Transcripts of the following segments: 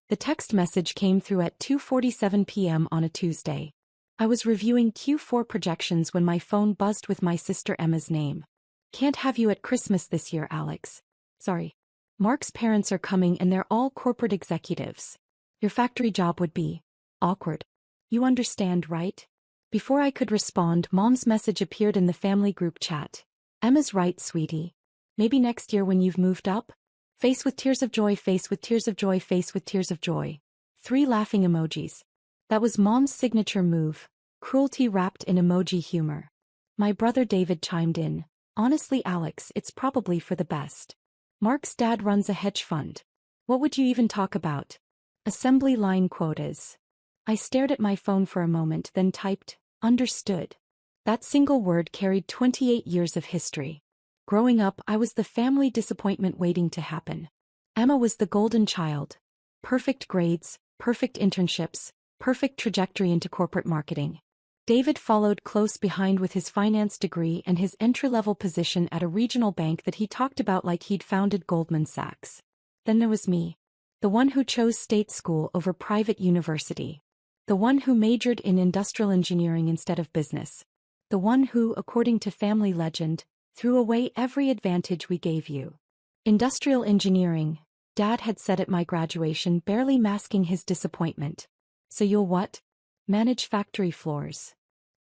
The text message came through at 2:47 p.m. on a Tuesday. I was reviewing Q4 projections when my phone buzzed with my sister Emma's name. "Can't have you at Christmas this year, Alex. Sorry. Mark's parents are coming and they're all corporate executives. Your factory job would be awkward. You understand, right?" Before I could respond, Mom's message appeared in the family group chat. "Emma's right, sweetie. Maybe next year when you've moved up? Face with tears of joy, face with tears of joy, face with tears of joy." 3 laughing emojis. That was Mom's signature move, cruelty wrapped in emoji humor. My brother David chimed in. "Honestly, Alex, it's probably for the best. Mark's dad runs a hedge fund. What would you even talk about? Assembly line quotas." I stared at my phone for a moment, then typed, "Understood." That single word carried 28 years of history. Growing up, I was the family disappointment waiting to happen. Emma was the golden child. Perfect grades, perfect internships, perfect trajectory into corporate marketing. David followed close behind with his finance degree and his entry-level position at a regional bank that he talked about like he'd founded Goldman Sachs. Then there was me. The one who chose state school over private university. The one who majored in industrial engineering instead of business. The one who, according to family legend, threw away every advantage we gave you. "Industrial engineering," Dad had said at my graduation, barely masking his disappointment. "So you'll what? Manage factory floors."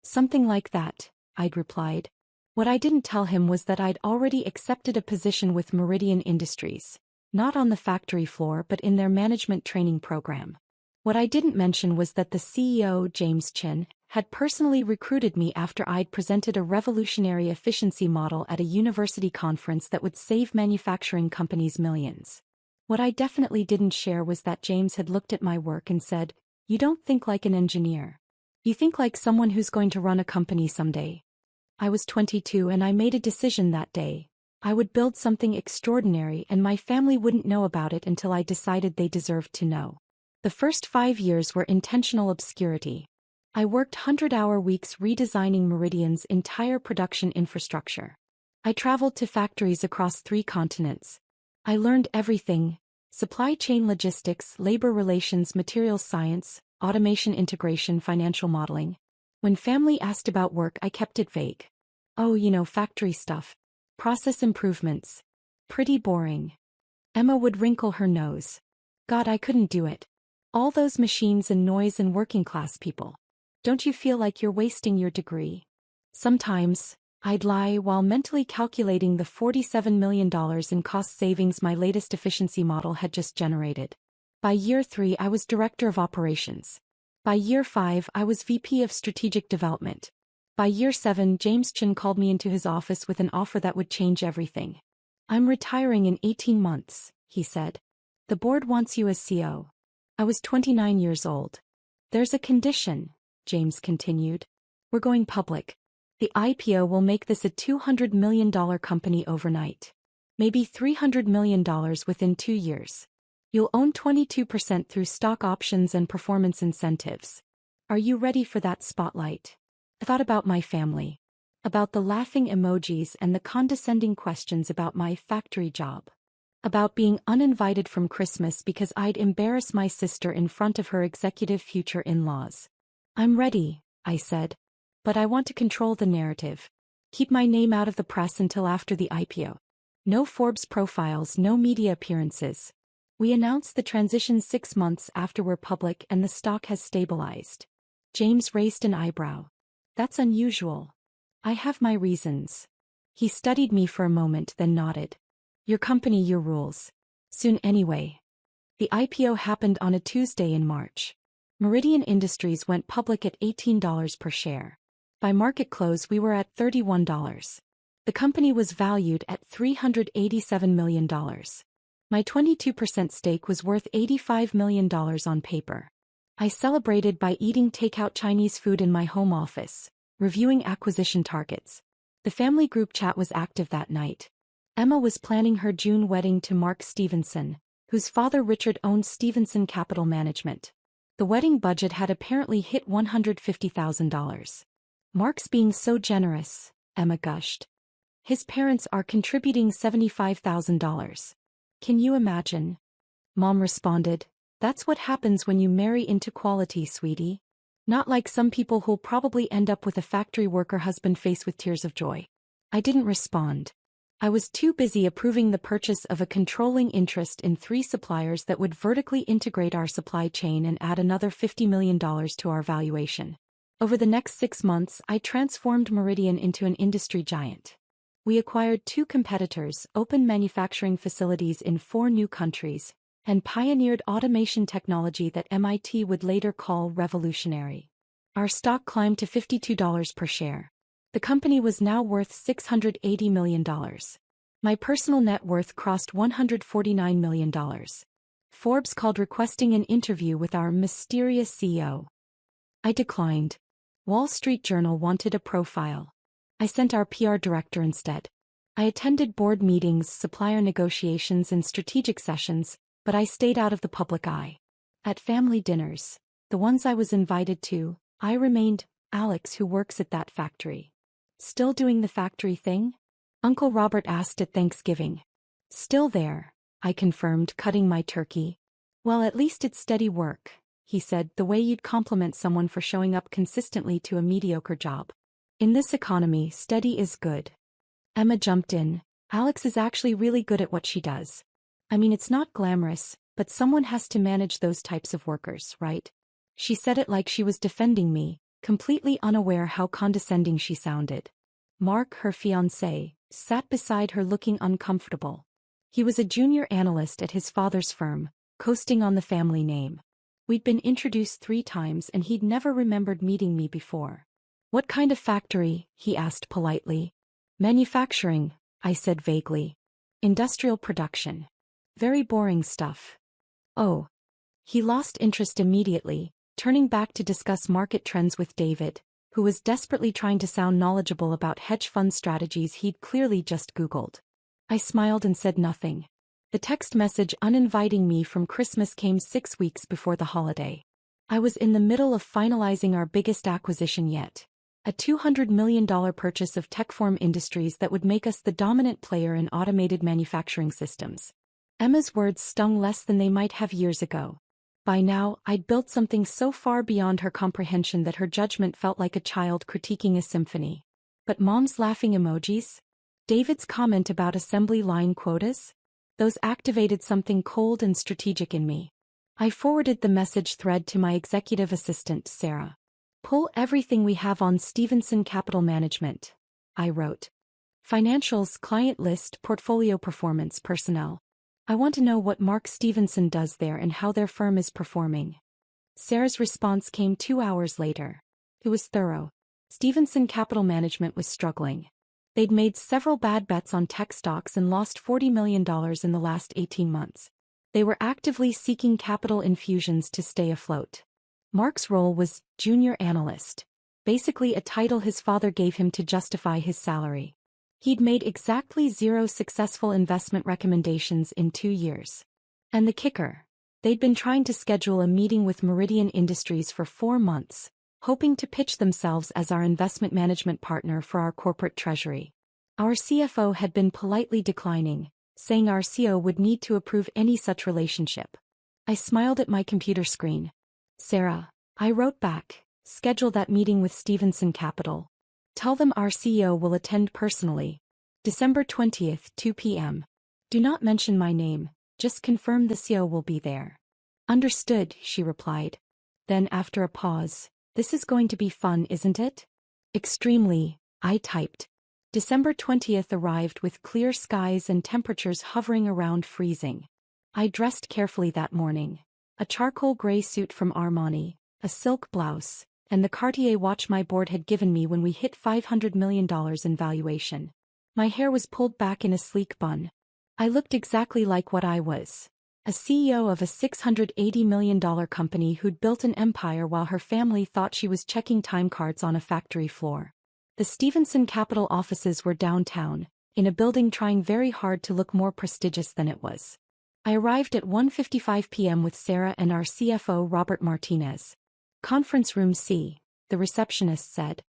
"Something like that," I'd replied. What I didn't tell him was that I'd already accepted a position with Meridian Industries, not on the factory floor but in their management training program. What I didn't mention was that the CEO, James Chin, had personally recruited me after I'd presented a revolutionary efficiency model at a university conference that would save manufacturing companies millions. What I definitely didn't share was that James had looked at my work and said, "You don't think like an engineer. You think like someone who's going to run a company someday." I was 22 and I made a decision that day. I would build something extraordinary and my family wouldn't know about it until I decided they deserved to know. The first 5 years were intentional obscurity. I worked 100-hour weeks redesigning Meridian's entire production infrastructure. I traveled to factories across 3 continents. I learned everything: supply chain logistics, labor relations, materials science, automation integration, financial modeling. When family asked about work, I kept it vague. "Oh, factory stuff. Process improvements. Pretty boring." Emma would wrinkle her nose. "God, I couldn't do it. All those machines and noise and working-class people. Don't you feel like you're wasting your degree?" Sometimes, I'd lie while mentally calculating the $47 million in cost savings my latest efficiency model had just generated. By year 3, I was Director of Operations. By year 5, I was VP of Strategic Development. By year 7, James Chin called me into his office with an offer that would change everything. "I'm retiring in 18 months, he said. "The board wants you as CO. I was 29 years old. "There's a condition," James continued. "We're going public. The IPO will make this a $200 million company overnight. Maybe $300 million within 2 years. You'll own 22% through stock options and performance incentives. Are you ready for that spotlight?" I thought about my family. About the laughing emojis and the condescending questions about my factory job. About being uninvited from Christmas because I'd embarrass my sister in front of her executive future in-laws. "I'm ready," I said. "But I want to control the narrative. Keep my name out of the press until after the IPO. No Forbes profiles, no media appearances. We announced the transition 6 months after we're public and the stock has stabilized." James raised an eyebrow. "That's unusual." "I have my reasons." He studied me for a moment, then nodded. "Your company, your rules. Soon anyway." The IPO happened on a Tuesday in March. Meridian Industries went public at $18 per share. By market close we were at $31. The company was valued at $387 million. My 22% stake was worth $85 million on paper. I celebrated by eating takeout Chinese food in my home office, reviewing acquisition targets. The family group chat was active that night. Emma was planning her June wedding to Mark Stevenson, whose father Richard owned Stevenson Capital Management. The wedding budget had apparently hit $150,000. "Mark's being so generous," Emma gushed. "His parents are contributing $75,000. Can you imagine?" Mom responded, That's what happens when you marry into quality, sweetie. Not like some people who'll probably end up with a factory worker husband faced with tears of joy. I didn't respond. I was too busy approving the purchase of a controlling interest in 3 suppliers that would vertically integrate our supply chain and add another $50 million to our valuation. Over the next 6 months, I transformed Meridian into an industry giant. We acquired 2 competitors, opened manufacturing facilities in 4 new countries, and pioneered automation technology that MIT would later call revolutionary. Our stock climbed to $52 per share. The company was now worth $680 million. My personal net worth crossed $149 million. Forbes called requesting an interview with our mysterious CEO. I declined. Wall Street Journal wanted a profile. I sent our PR director instead. I attended board meetings, supplier negotiations, and strategic sessions, but I stayed out of the public eye. At family dinners, the ones I was invited to, I remained Alex, who works at that factory. Still doing the factory thing? Uncle Robert asked at Thanksgiving. Still there, I confirmed, cutting my turkey. Well, at least it's steady work, he said, the way you'd compliment someone for showing up consistently to a mediocre job. In this economy, steady is good. Emma jumped in. Alex is actually really good at what she does. I mean, it's not glamorous, but someone has to manage those types of workers, right? She said it like she was defending me, completely unaware how condescending she sounded. Mark, her fiancé, sat beside her looking uncomfortable. He was a junior analyst at his father's firm, coasting on the family name. We'd been introduced 3 times and he'd never remembered meeting me before. What kind of factory? He asked politely. Manufacturing, I said vaguely. Industrial production. Very boring stuff. Oh. He lost interest immediately, turning back to discuss market trends with David, who was desperately trying to sound knowledgeable about hedge fund strategies he'd clearly just Googled. I smiled and said nothing. The text message uninviting me from Christmas came 6 weeks before the holiday. I was in the middle of finalizing our biggest acquisition yet. A $200 million purchase of Techform Industries that would make us the dominant player in automated manufacturing systems. Emma's words stung less than they might have years ago. By now, I'd built something so far beyond her comprehension that her judgment felt like a child critiquing a symphony. But Mom's laughing emojis? David's comment about assembly line quotas? Those activated something cold and strategic in me. I forwarded the message thread to my executive assistant, Sarah. Pull everything we have on Stevenson Capital Management, I wrote. Financials, client list, portfolio performance, personnel. I want to know what Mark Stevenson does there and how their firm is performing. Sarah's response came 2 hours later. It was thorough. Stevenson Capital Management was struggling. They'd made several bad bets on tech stocks and lost $40 million in the last 18 months. They were actively seeking capital infusions to stay afloat. Mark's role was junior analyst, basically a title his father gave him to justify his salary. He'd made exactly 0 successful investment recommendations in 2 years. And the kicker? They'd been trying to schedule a meeting with Meridian Industries for 4 months, hoping to pitch themselves as our investment management partner for our corporate treasury. Our CFO had been politely declining, saying our CEO would need to approve any such relationship. I smiled at my computer screen. Sarah, I wrote back, schedule that meeting with Stevenson Capital. Tell them our CEO will attend personally. December 20th, 2 p.m. Do not mention my name, just confirm the CEO will be there. Understood, she replied. Then after a pause, this is going to be fun, isn't it? Extremely, I typed. December 20th arrived with clear skies and temperatures hovering around freezing. I dressed carefully that morning. A charcoal gray suit from Armani, a silk blouse, and the Cartier watch my board had given me when we hit $500 million in valuation. My hair was pulled back in a sleek bun. I looked exactly like what I was. A CEO of a $680 million company who'd built an empire while her family thought she was checking time cards on a factory floor. The Stevenson Capital offices were downtown, in a building trying very hard to look more prestigious than it was. I arrived at 1:55 p.m. with Sarah and our CFO Robert Martinez. Conference room C, the receptionist said.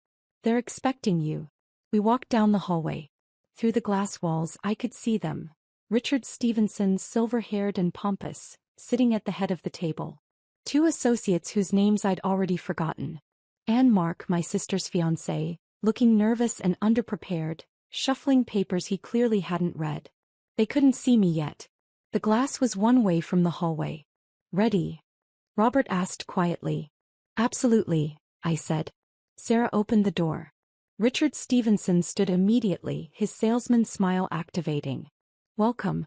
They're expecting you. We walked down the hallway. Through the glass walls I could see them. Richard Stevenson, silver-haired and pompous, sitting at the head of the table. Two associates whose names I'd already forgotten. And Mark, my sister's fiancé, looking nervous and underprepared, shuffling papers he clearly hadn't read. They couldn't see me yet. The glass was one way from the hallway. "Ready?" Robert asked quietly. "Absolutely," I said. Sarah opened the door. Richard Stevenson stood immediately, his salesman smile activating. "Welcome.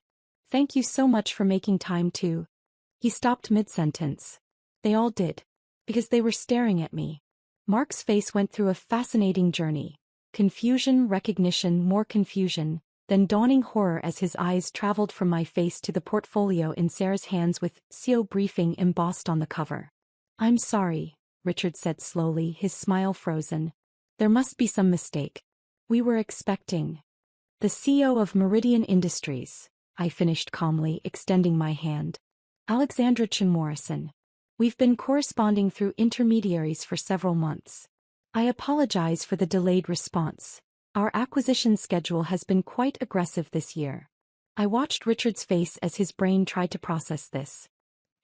Thank you so much for making time to..." He stopped mid-sentence. They all did. Because they were staring at me. Mark's face went through a fascinating journey. Confusion, recognition, more confusion, then dawning horror as his eyes traveled from my face to the portfolio in Sarah's hands with "CEO briefing" embossed on the cover. "I'm sorry," Richard said slowly, his smile frozen. "There must be some mistake. We were expecting..." "The CEO of Meridian Industries," I finished calmly, extending my hand. "Alexandra Morrison. We've been corresponding through intermediaries for several months. I apologize for the delayed response. Our acquisition schedule has been quite aggressive this year." I watched Richard's face as his brain tried to process this.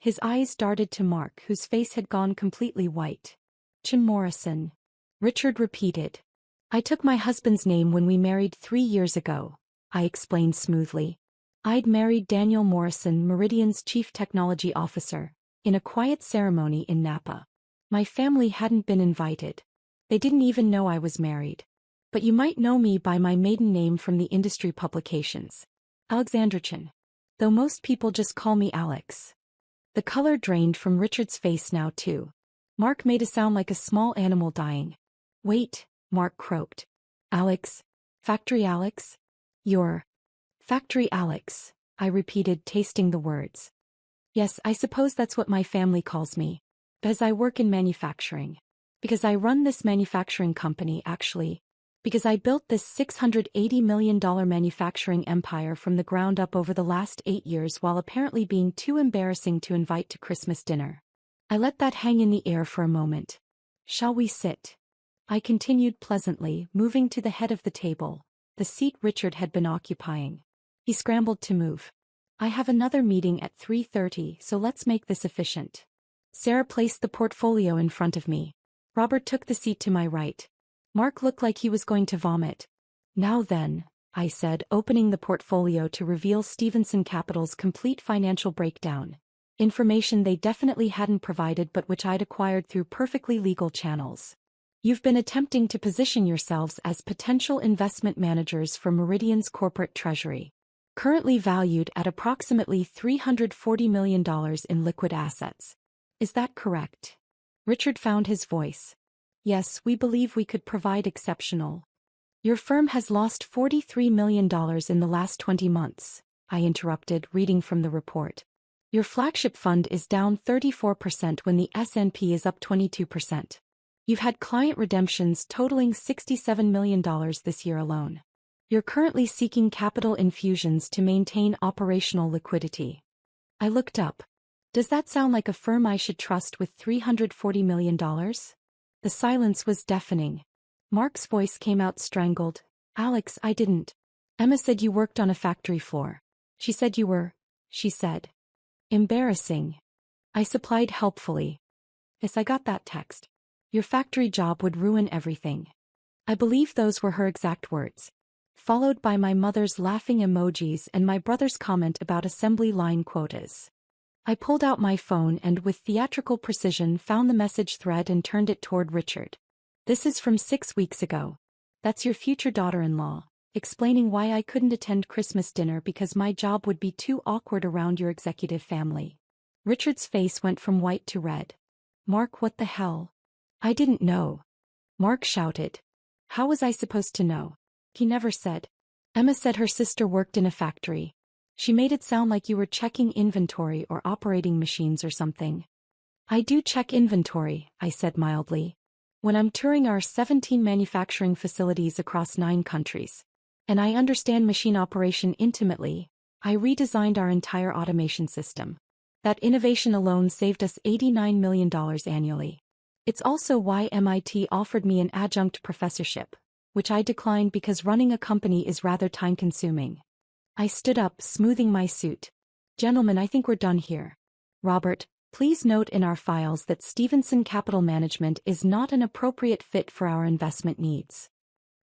His eyes darted to Mark, whose face had gone completely white. "Morrison," Richard repeated. "I took my husband's name when we married 3 years ago," I explained smoothly. I'd married Daniel Morrison, Meridian's chief technology officer, in a quiet ceremony in Napa. My family hadn't been invited. They didn't even know I was married. "But you might know me by my maiden name from the industry publications. Alexandra Chin. Though most people just call me Alex." The color drained from Richard's face now too. Mark made a sound like a small animal dying. "Wait," Mark croaked. "Alex? Factory Alex? You're..." "Factory Alex," I repeated, tasting the words. "Yes, I suppose that's what my family calls me. Because I work in manufacturing. Because I run this manufacturing company, actually. Because I built this $680 million manufacturing empire from the ground up over the last 8 years while apparently being too embarrassing to invite to Christmas dinner." I let that hang in the air for a moment. "Shall we sit?" I continued pleasantly, moving to the head of the table, the seat Richard had been occupying. He scrambled to move. "I have another meeting at 3:30, so let's make this efficient." Sarah placed the portfolio in front of me. Robert took the seat to my right. Mark looked like he was going to vomit. "Now then," I said, opening the portfolio to reveal Stevenson Capital's complete financial breakdown. Information they definitely hadn't provided but which I'd acquired through perfectly legal channels. "You've been attempting to position yourselves as potential investment managers for Meridian's corporate treasury. Currently valued at approximately $340 million in liquid assets. Is that correct?" Richard found his voice. "Yes, we believe we could provide exceptional..." "Your firm has lost $43 million in the last 20 months, I interrupted, reading from the report. "Your flagship fund is down 34% when the S&P is up 22%. You've had client redemptions totaling $67 million this year alone. You're currently seeking capital infusions to maintain operational liquidity." I looked up. Does that sound like a firm I should trust with $340 million? The silence was deafening. Mark's voice came out strangled. "Alex, I didn't. Emma said you worked on a factory floor. She said you were..." she said. "Embarrassing." I supplied helpfully. "Yes, I got that text. Your factory job would ruin everything." I believe those were her exact words. Followed by my mother's laughing emojis and my brother's comment about assembly line quotas. I pulled out my phone and with theatrical precision found the message thread and turned it toward Richard. "This is from 6 weeks ago. That's your future daughter-in-law, explaining why I couldn't attend Christmas dinner because my job would be too awkward around your executive family." Richard's face went from white to red. "Mark, what the hell?" "I didn't know." Mark shouted. "How was I supposed to know? He never said." "Emma said her sister worked in a factory. She made it sound like you were checking inventory or operating machines or something." "I do check inventory," I said mildly. "When I'm touring our 17 manufacturing facilities across 9 countries. And I understand machine operation intimately. I redesigned our entire automation system. That innovation alone saved us $89 million annually. It's also why MIT offered me an adjunct professorship, which I declined because running a company is rather time-consuming." I stood up, smoothing my suit. "Gentlemen, I think we're done here. Robert, please note in our files that Stevenson Capital Management is not an appropriate fit for our investment needs.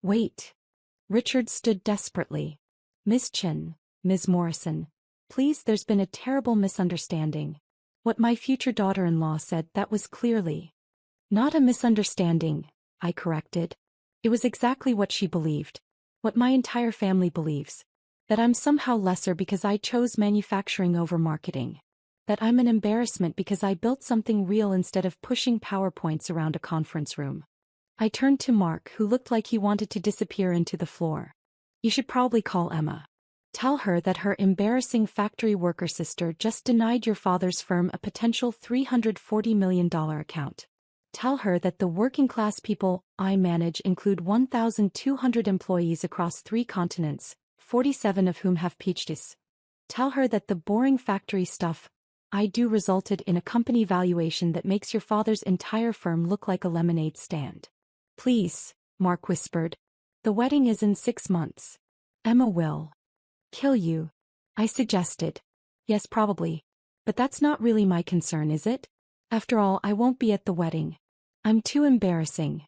Wait. Richard stood desperately. Miss Chin, Ms. Morrison, please, there's been a terrible misunderstanding. What my future daughter-in-law said, that was clearly not a misunderstanding, I corrected. It was exactly what she believed. What my entire family believes. That I'm somehow lesser because I chose manufacturing over marketing. That I'm an embarrassment because I built something real instead of pushing PowerPoints around a conference room. I turned to Mark, who looked like he wanted to disappear into the floor. You should probably call Emma. Tell her that her embarrassing factory worker sister just denied your father's firm a potential $340 million account. Tell her that the working-class people I manage include 1,200 employees across 3 continents, 47 of whom have PhDs. Tell her that the boring factory stuff I do resulted in a company valuation that makes your father's entire firm look like a lemonade stand. Please, Mark whispered. The wedding is in 6 months. Emma will kill you, I suggested. Yes, probably. But that's not really my concern, is it? After all, I won't be at the wedding. I'm too embarrassing.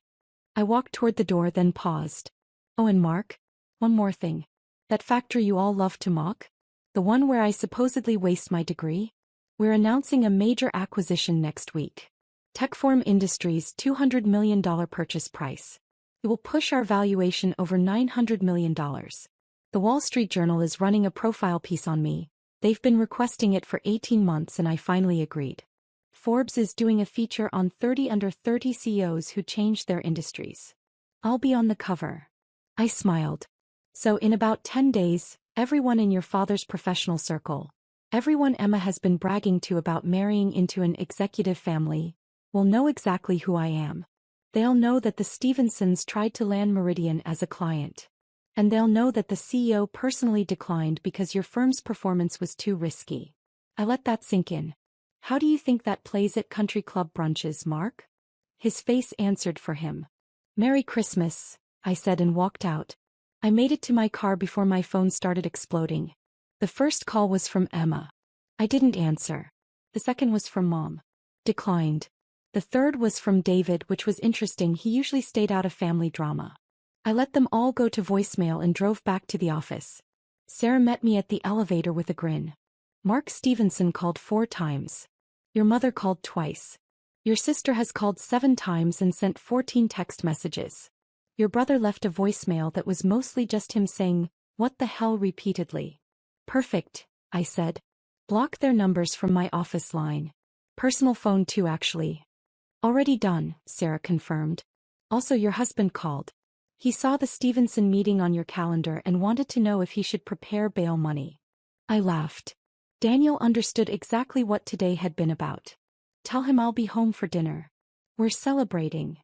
I walked toward the door, then paused. Oh, and Mark? One more thing. That factory you all love to mock? The one where I supposedly waste my degree? We're announcing a major acquisition next week. Techform Industries' $200 million purchase price. It will push our valuation over $900 million. The Wall Street Journal is running a profile piece on me. They've been requesting it for 18 months and I finally agreed. Forbes is doing a feature on 30 under 30 CEOs who changed their industries. I'll be on the cover. I smiled. So in about 10 days, everyone in your father's professional circle, everyone Emma has been bragging to about marrying into an executive family, will know exactly who I am. They'll know that the Stevensons tried to land Meridian as a client. And they'll know that the CEO personally declined because your firm's performance was too risky. I let that sink in. How do you think that plays at country club brunches, Mark? His face answered for him. Merry Christmas, I said and walked out. I made it to my car before my phone started exploding. The first call was from Emma. I didn't answer. The second was from Mom. Declined. The third was from David, which was interesting. He usually stayed out of family drama. I let them all go to voicemail and drove back to the office. Sarah met me at the elevator with a grin. Mark Stevenson called 4 times. Your mother called twice. Your sister has called 7 times and sent 14 text messages. Your brother left a voicemail that was mostly just him saying, "What the hell?" repeatedly. Perfect, I said. Block their numbers from my office line. Personal phone too, actually. Already done, Sarah confirmed. Also, your husband called. He saw the Stevenson meeting on your calendar and wanted to know if he should prepare bail money. I laughed. Daniel understood exactly what today had been about. Tell him I'll be home for dinner. We're celebrating.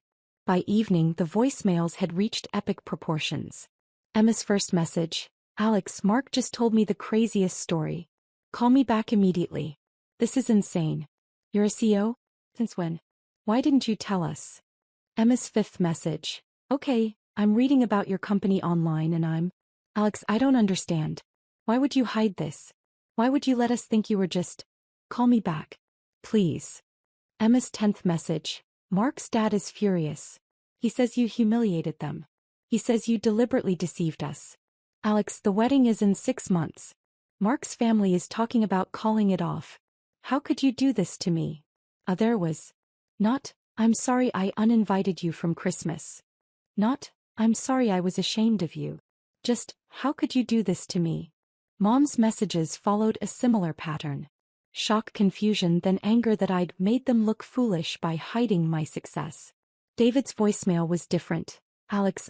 By evening, the voicemails had reached epic proportions. Emma's first message. Alex, Mark just told me the craziest story. Call me back immediately. This is insane. You're a CEO? Since when? Why didn't you tell us? Emma's 5th message. Okay, I'm reading about your company online and Alex, I don't understand. Why would you hide this? Why would you let us think you were just... Call me back. Please. Emma's 10th message. Mark's dad is furious. He says you humiliated them. He says you deliberately deceived us. Alex, the wedding is in 6 months. Mark's family is talking about calling it off. How could you do this to me? There was. Not, I'm sorry I uninvited you from Christmas. Not, I'm sorry I was ashamed of you. Just, how could you do this to me? Mom's messages followed a similar pattern. Shock, confusion, then anger that I'd made them look foolish by hiding my success. David's voicemail was different. Alex,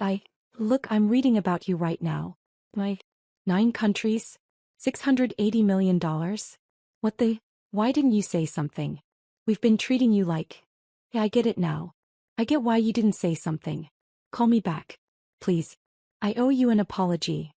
look, I'm reading about you right now. 9 countries? $680 million? What the? Why didn't you say something? We've been treating you like... Yeah, I get it now. I get why you didn't say something. Call me back. Please. I owe you an apology.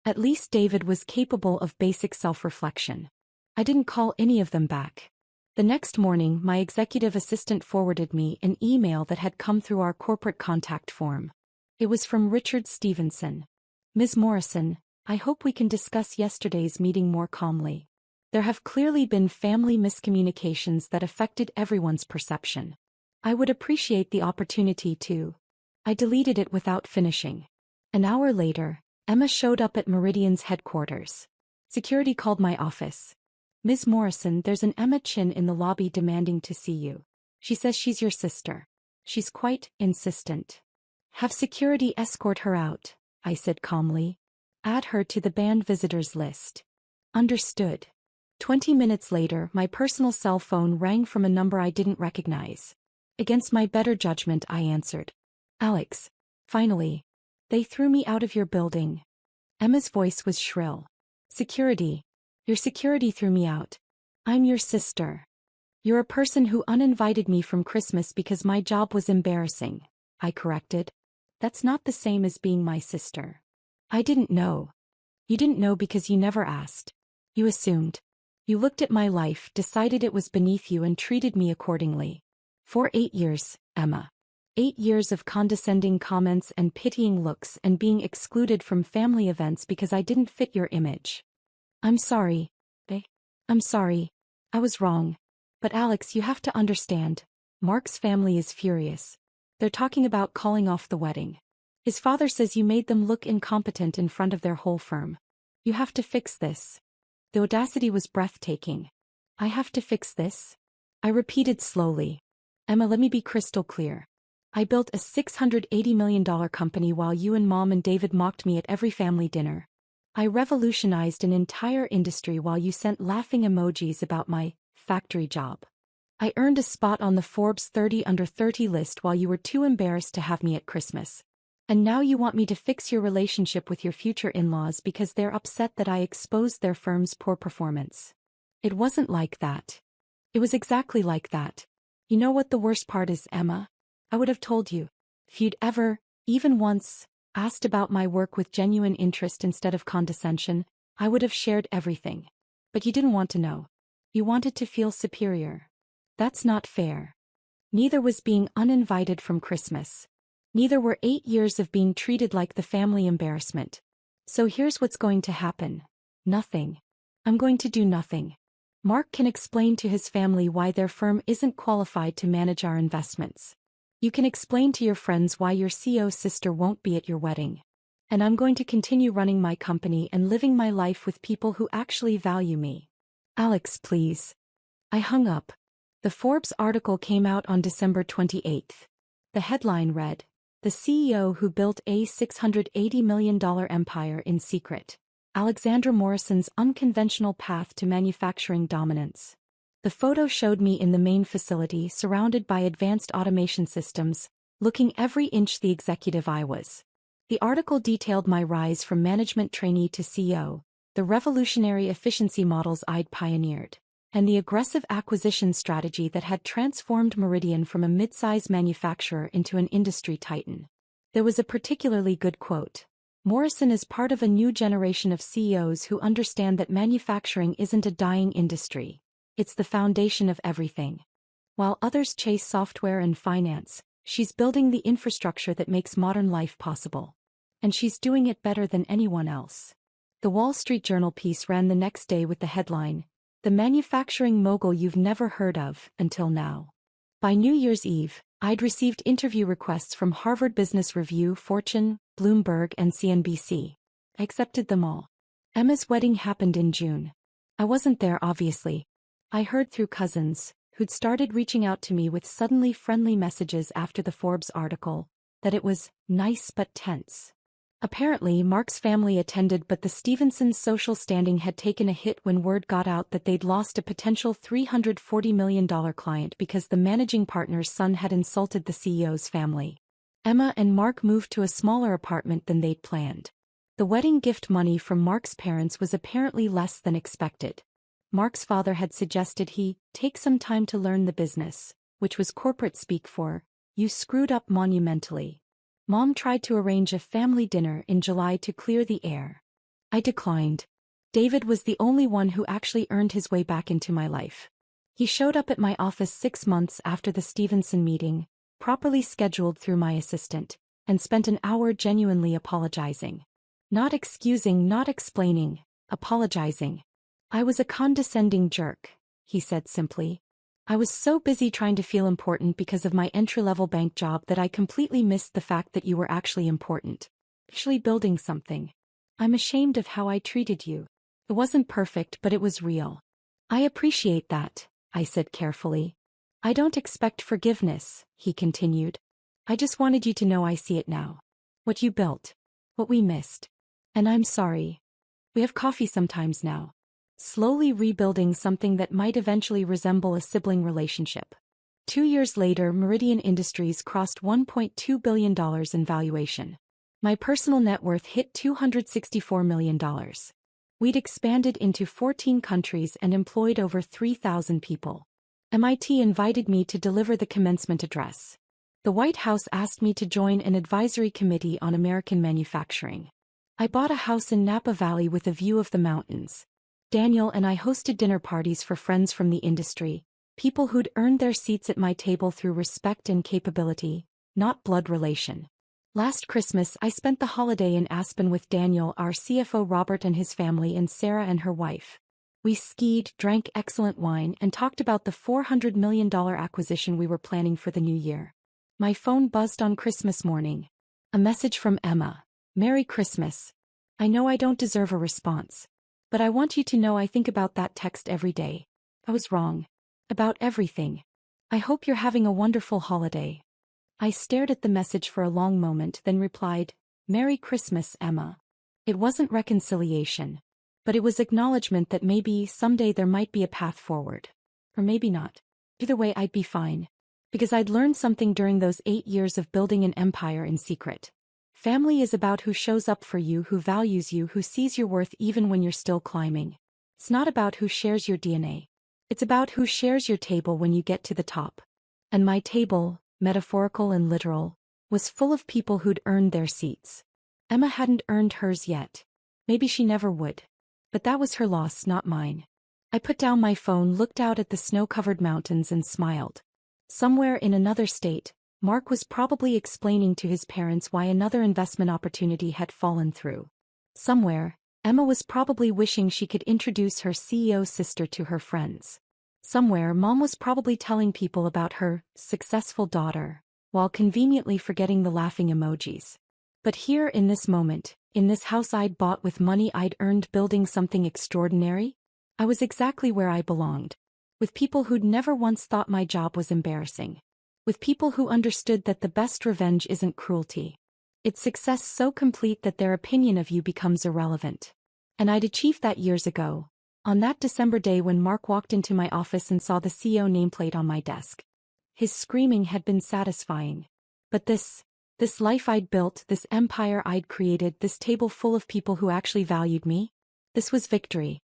At least David was capable of basic self-reflection. I didn't call any of them back. The next morning, my executive assistant forwarded me an email that had come through our corporate contact form. It was from Richard Stevenson. Ms. Morrison, I hope we can discuss yesterday's meeting more calmly. There have clearly been family miscommunications that affected everyone's perception. I would appreciate the opportunity to. I deleted it without finishing. An hour later, Emma showed up at Meridian's headquarters. Security called my office. Ms. Morrison, there's an Emma Chin in the lobby demanding to see you. She says she's your sister. She's quite insistent. Have security escort her out, I said calmly. Add her to the banned visitors list. Understood. 20 minutes later, my personal cell phone rang from a number I didn't recognize. Against my better judgment, I answered. Alex. Finally. They threw me out of your building. Emma's voice was shrill. Security. Your security threw me out. I'm your sister. You're a person who uninvited me from Christmas because my job was embarrassing, I corrected. That's not the same as being my sister. I didn't know. You didn't know because you never asked. You assumed. You looked at my life, decided it was beneath you and treated me accordingly. For 8 years, Emma. 8 years of condescending comments and pitying looks and being excluded from family events because I didn't fit your image. I'm sorry. I'm sorry. I was wrong. But Alex, you have to understand. Mark's family is furious. They're talking about calling off the wedding. His father says you made them look incompetent in front of their whole firm. You have to fix this. The audacity was breathtaking. I have to fix this? I repeated slowly. Emma, let me be crystal clear. I built a $680 million company while you and Mom and David mocked me at every family dinner. I revolutionized an entire industry while you sent laughing emojis about my factory job. I earned a spot on the Forbes 30 Under 30 list while you were too embarrassed to have me at Christmas. And now you want me to fix your relationship with your future in-laws because they're upset that I exposed their firm's poor performance. It wasn't like that. It was exactly like that. You know what the worst part is, Emma? I would have told you. If you'd ever, even once, asked about my work with genuine interest instead of condescension, I would have shared everything. But you didn't want to know. You wanted to feel superior. That's not fair. Neither was being uninvited from Christmas. Neither were 8 years of being treated like the family embarrassment. So here's what's going to happen. Nothing. I'm going to do nothing. Mark can explain to his family why their firm isn't qualified to manage our investments. You can explain to your friends why your CEO's sister won't be at your wedding. And I'm going to continue running my company and living my life with people who actually value me. Alex, please. I hung up. The Forbes article came out on December 28th. The headline read, "The CEO who built a $680 million empire in secret. Alexandra Morrison's unconventional path to manufacturing dominance." The photo showed me in the main facility surrounded by advanced automation systems, looking every inch the executive I was. The article detailed my rise from management trainee to CEO, the revolutionary efficiency models I'd pioneered, and the aggressive acquisition strategy that had transformed Meridian from a mid-size manufacturer into an industry titan. There was a particularly good quote. Morrison is part of a new generation of CEOs who understand that manufacturing isn't a dying industry. It's the foundation of everything. While others chase software and finance, she's building the infrastructure that makes modern life possible. And she's doing it better than anyone else. The Wall Street Journal piece ran the next day with the headline, "The manufacturing mogul you've never heard of until now." By New Year's Eve, I'd received interview requests from Harvard Business Review, Fortune, Bloomberg, and CNBC. I accepted them all. Emma's wedding happened in June. I wasn't there, obviously. I heard through cousins, who'd started reaching out to me with suddenly friendly messages after the Forbes article, that it was nice but tense. Apparently, Mark's family attended, but the Stevensons' social standing had taken a hit when word got out that they'd lost a potential $340 million client because the managing partner's son had insulted the CEO's family. Emma and Mark moved to a smaller apartment than they'd planned. The wedding gift money from Mark's parents was apparently less than expected. Mark's father had suggested he take some time to learn the business, which was corporate speak for, "You screwed up monumentally." Mom tried to arrange a family dinner in July to clear the air. I declined. David was the only one who actually earned his way back into my life. He showed up at my office 6 months after the Stevenson meeting, properly scheduled through my assistant, and spent an hour genuinely apologizing. Not excusing, not explaining, apologizing. I was a condescending jerk, he said simply. I was so busy trying to feel important because of my entry-level bank job that I completely missed the fact that you were actually important. Actually building something. I'm ashamed of how I treated you. It wasn't perfect, but it was real. I appreciate that, I said carefully. I don't expect forgiveness, he continued. I just wanted you to know I see it now. What you built. What we missed. And I'm sorry. We have coffee sometimes now. Slowly rebuilding something that might eventually resemble a sibling relationship. 2 years later, Meridian Industries crossed $1.2 billion in valuation. My personal net worth hit $264 million. We'd expanded into 14 countries and employed over 3,000 people. MIT invited me to deliver the commencement address. The White House asked me to join an advisory committee on American manufacturing. I bought a house in Napa Valley with a view of the mountains. Daniel and I hosted dinner parties for friends from the industry, people who'd earned their seats at my table through respect and capability, not blood relation. Last Christmas I spent the holiday in Aspen with Daniel, our CFO Robert and his family, and Sarah and her wife. We skied, drank excellent wine, and talked about the $400 million acquisition we were planning for the new year. My phone buzzed on Christmas morning. A message from Emma. Merry Christmas. I know I don't deserve a response. But I want you to know I think about that text every day. I was wrong. About everything. I hope you're having a wonderful holiday. I stared at the message for a long moment, then replied, Merry Christmas, Emma. It wasn't reconciliation. But it was acknowledgement that maybe someday there might be a path forward. Or maybe not. Either way, I'd be fine. Because I'd learned something during those 8 years of building an empire in secret. Family is about who shows up for you, who values you, who sees your worth even when you're still climbing. It's not about who shares your DNA. It's about who shares your table when you get to the top. And my table, metaphorical and literal, was full of people who'd earned their seats. Emma hadn't earned hers yet. Maybe she never would. But that was her loss, not mine. I put down my phone, looked out at the snow-covered mountains and smiled. Somewhere in another state, Mark was probably explaining to his parents why another investment opportunity had fallen through. Somewhere, Emma was probably wishing she could introduce her CEO's sister to her friends. Somewhere, Mom was probably telling people about her successful daughter, while conveniently forgetting the laughing emojis. But here in this moment, in this house I'd bought with money I'd earned building something extraordinary, I was exactly where I belonged. With people who'd never once thought my job was embarrassing. With people who understood that the best revenge isn't cruelty. It's success so complete that their opinion of you becomes irrelevant. And I'd achieved that years ago. On that December day when Mark walked into my office and saw the CEO nameplate on my desk. His screaming had been satisfying. But this life I'd built, this empire I'd created, this table full of people who actually valued me, this was victory.